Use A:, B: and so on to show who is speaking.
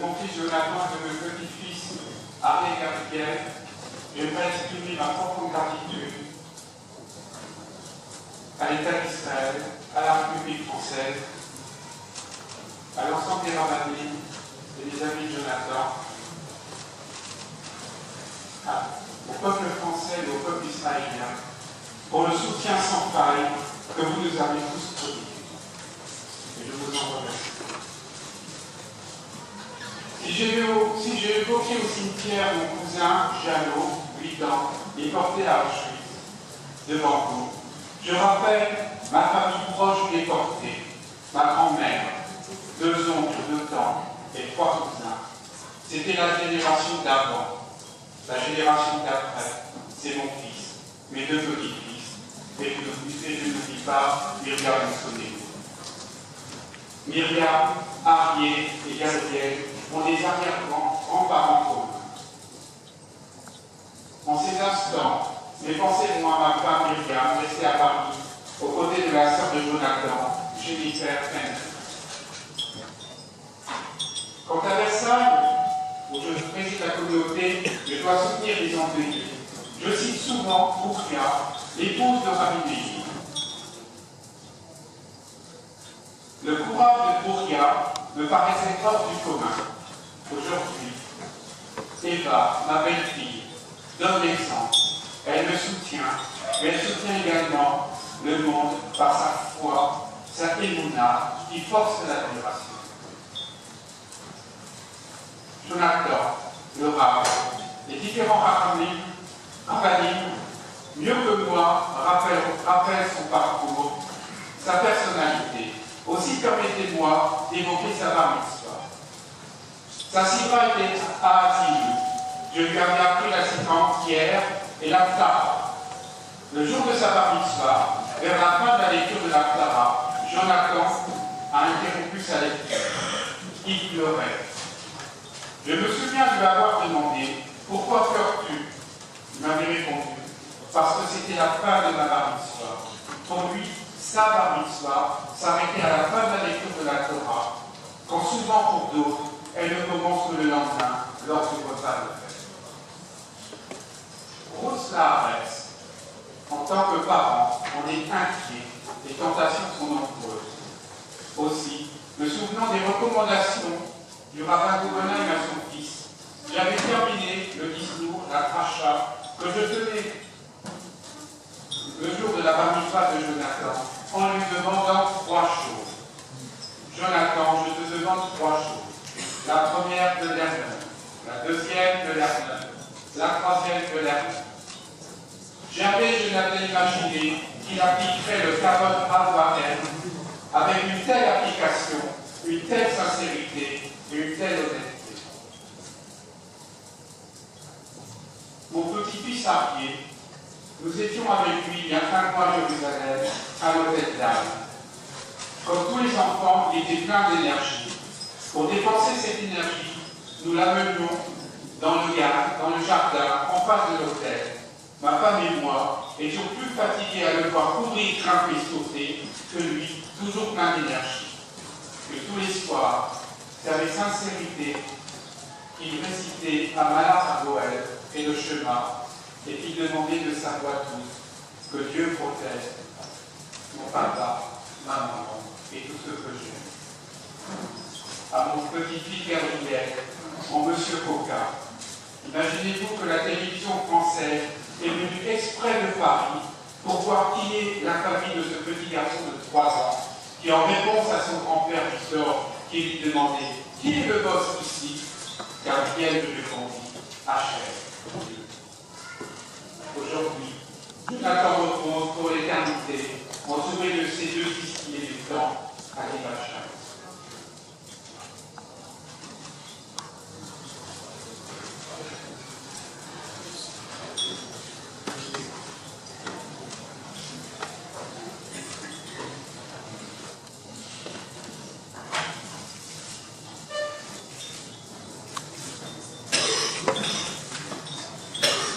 A: mon fils Jonathan et de mon petit-fils Harry et Gabriel, j'aimerais exprimer ma profonde gratitude à l'État d'Israël, à la République française, à l'ensemble des rabbins et des amis de Jonathan, au peuple français et au peuple israélien, pour le soutien sans faille que vous nous avez tous prodigué. Et je vous en remercie. Si j'ai évoqué au cimetière mon cousin Jeannot, 8 ans, et porté à Auschwitz, devant vous, je rappelle ma famille proche déportée, ma grand-mère, 2 oncles, 2 tantes et 3 cousins. C'était la génération d'avant. La génération d'après, c'est mon fils, mes 2 petits-fils, et je n'oublie pas Myriam Moussonet. Myriam, Arié et Gabriel ont des arrière-grands-parents communs. En ces instants, mes pensées vont à ma femme Myriam, restée à Paris, aux côtés de la sœur de Jonathan, Jennifer Fenn. Quant à Versailles, où je préside la communauté, je dois soutenir les endeuillés. Je cite souvent Bourkia, l'épouse de Rabbi Meir. Le courage de Bourkia me paraissait hors du commun. Aujourd'hui, Eva, ma belle-fille, donne l'exemple. Elle me soutient, mais elle soutient également le monde par sa foi, sa émouna, qui force l'admiration. Jonathan, le Rav, les différents rabbins, mieux que moi, rappellent son parcours, sa personnalité. Aussi, permettez-moi d'évoquer sa bar mitzvah. Sa sibra était à Asil. Je lui avais appris la sibra entière et la Clara. Le jour de sa bar mitzvah, vers la fin de la lecture de la Clara, Jonathan a interrompu sa lecture. Il pleurait. Je me souviens de lui avoir demandé « Pourquoi pleures-tu » Il m'avait répondu « Parce que c'était la fin de ma bar mitzvah. » Pour lui, sa bar mitzvah s'arrêtait à la fin de la lecture de la Torah, quand souvent pour d'autres, elle ne commence que le lendemain, lors du repas de fête. Rose Laaretz, en tant que parent, on est inquiet, les tentations sont nombreuses. Aussi, me souvenant des recommandations du rabbin Guggenheim à son fils, j'avais terminé le discours, la tracha, que je tenais le jour de la bar mitzvah de Jonathan, en lui demandant 3 choses. Jonathan, je te demande 3 choses. La première de l'air neuf, la deuxième de l'air neuf, la troisième de l'air neuf. Jamais je n'avais imaginé qu'il appliquerait le Kavod Avraham avec une telle application, une telle sincérité et une telle honnêteté. Mon petit-fils Arié, nous étions avec lui il y a 5 mois à Jérusalem, à l'hôtel d'Anne. Comme tous les enfants, il était plein d'énergie. Pour dépenser cette énergie, nous l'amenions dans le jardin, en face de l'hôtel. Ma femme et moi étions plus fatigués à le voir courir, grimper, sauter, que lui, toujours plein d'énergie. Que tous les soirs, c'est avec sincérité qu'il récitait à Malach à Goël et le chemin, et qu'il demandait de sa voix douce que Dieu protège mon papa, ma maman et tout ce que j'aime. À mon petit-fils Gabriel, mon monsieur Coca, imaginez-vous que la télévision française est venue exprès de Paris pour voir qui est la famille de ce petit garçon de 3 ans, qui en réponse à son grand-père Victor, qui lui demandait « Qui est le boss ici ?» Gabriel lui répondit « Hachel, Dieu. » Aujourd'hui, Jonathan repose pour l'éternité, entouré de ses 2 fils du temps à Yévachim.